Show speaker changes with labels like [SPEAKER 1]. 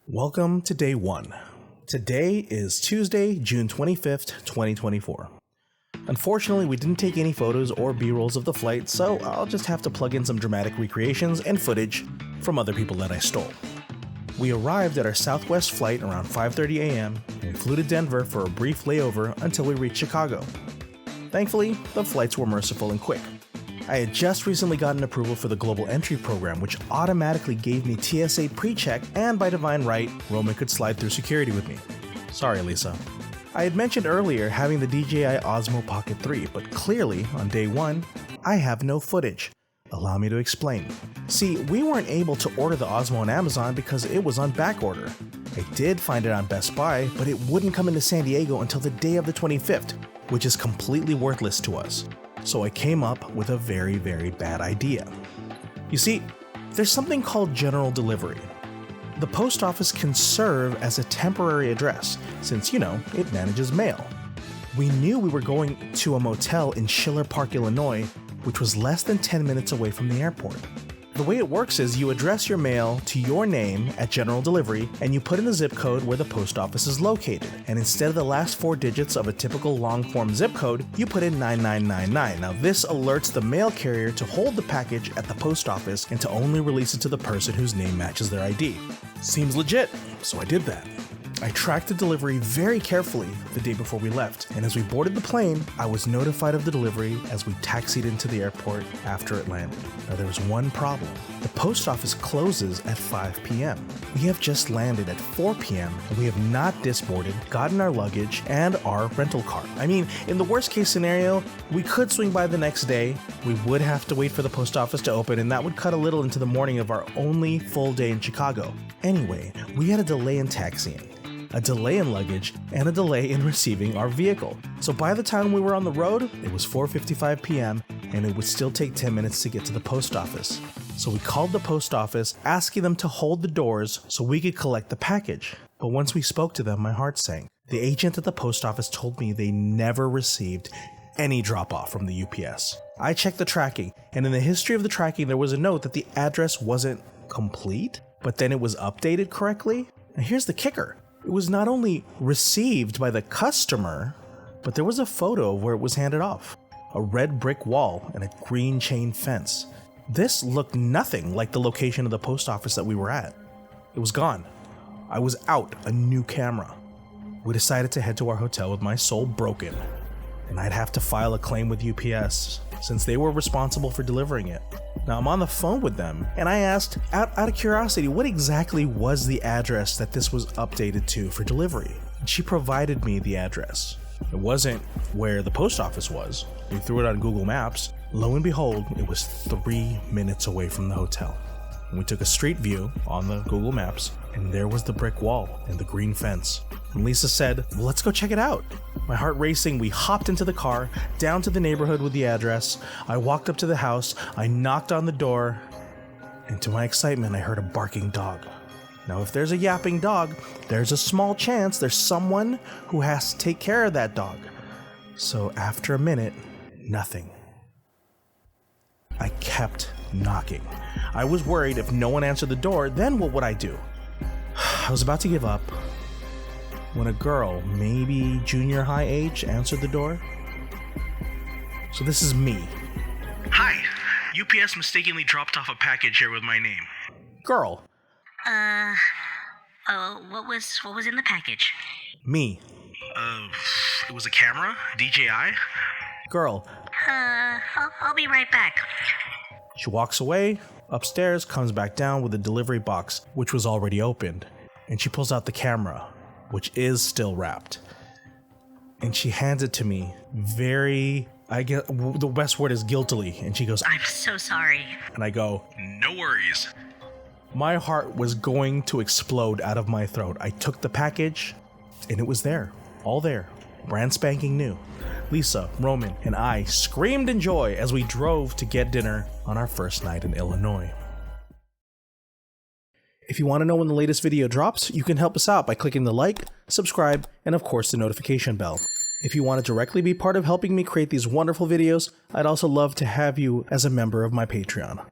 [SPEAKER 1] Welcome to day 1. Today is Tuesday, June 25th, 2024. Unfortunately, we didn't take any photos or B-rolls of the flight, so I'll just have to plug in some dramatic recreations and footage from other people that I stole. We arrived at our Southwest flight around 5:30 a.m. and we flew to Denver for a brief layover until we reached Chicago. Thankfully, the flights were merciful and quick. I had just recently gotten approval for the Global Entry program, which automatically gave me TSA pre-check, and by divine right, Roman could slide through security with me. Sorry, Lisa. I had mentioned earlier having the DJI Osmo Pocket 3, but clearly, on day 1, I have no footage. Allow me to explain. See, we weren't able to order the Osmo on Amazon because it was on back order. I did find it on Best Buy, but it wouldn't come into San Diego until the day of the 25th, which is completely worthless to us. So I came up with a very bad idea. You see, there's something called general delivery. The post office can serve as a temporary address since, it manages mail. We knew we were going to a motel in Schiller Park, Illinois, which was less than 10 minutes away from the airport. The way it works is you address your mail to your name at general delivery and you put in the zip code where the post office is located. And instead of the last 4 digits of a typical long form zip code, you put in 9999. Now this alerts the mail carrier to hold the package at the post office and to only release it to the person whose name matches their ID. Seems legit, so I did that. I tracked the delivery very carefully the day before we left, and as we boarded the plane, I was notified of the delivery as we taxied into the airport after it landed. Now there was one problem. The post office closes at 5 p.m. We have just landed at 4 p.m. and we have not disboarded, gotten our luggage, and our rental car. I mean, in the worst case scenario, we could swing by the next day. We would have to wait for the post office to open, and that would cut a little into the morning of our only full day in Chicago. Anyway, we had a delay in taxiing, a delay in luggage, and a delay in receiving our vehicle. So by the time we were on the road, it was 4:55 p.m. and it would still take 10 minutes to get to the post office. So we called the post office, asking them to hold the doors so we could collect the package. But once we spoke to them, my heart sank. The agent at the post office told me they never received any drop-off from the UPS. I checked the tracking, and in the history of the tracking, there was a note that the address wasn't complete, but then it was updated correctly. And here's the kicker. It was not only received by the customer, but there was a photo of where it was handed off. A red brick wall and a green chain fence. This looked nothing like the location of the post office that we were at. It was gone. I was out a new camera. We decided to head to our hotel with my soul broken, and I'd have to file a claim with UPS since they were responsible for delivering it. Now I'm on the phone with them, and I asked, out of curiosity, what exactly was the address that this was updated to for delivery? And she provided me the address. It wasn't where the post office was. We threw it on Google Maps. Lo and behold, it was 3 minutes away from the hotel. And we took a street view on the Google Maps, and there was the brick wall and the green fence. And Lisa said, well, let's go check it out. My heart racing, we hopped into the car, down to the neighborhood with the address. I walked up to the house, I knocked on the door, and to my excitement, I heard a barking dog. Now, if there's a yapping dog, there's a small chance there's someone who has to take care of that dog. So after a minute, nothing. I kept knocking. I was worried if no one answered the door, then what would I do? I was about to give up when a girl, maybe junior high age, answered the door. So this is me. Hi, UPS mistakenly dropped off a package here with my name. Girl.
[SPEAKER 2] What was in the package?
[SPEAKER 1] Me. It was a camera? DJI? Girl.
[SPEAKER 2] I'll be right back.
[SPEAKER 1] She walks away, upstairs, comes back down with the delivery box, which was already opened. And she pulls out the camera, which is still wrapped. And she hands it to me the best word is guiltily. And she goes,
[SPEAKER 2] I'm so sorry. And
[SPEAKER 1] I go, no worries. My heart was going to explode out of my throat. I took the package, and it was there, all there, brand spanking new. Lisa, Roman, and I screamed in joy as we drove to get dinner on our first night in Illinois. If you want to know when the latest video drops, you can help us out by clicking the like, subscribe, and of course the notification bell. If you want to directly be part of helping me create these wonderful videos, I'd also love to have you as a member of my Patreon.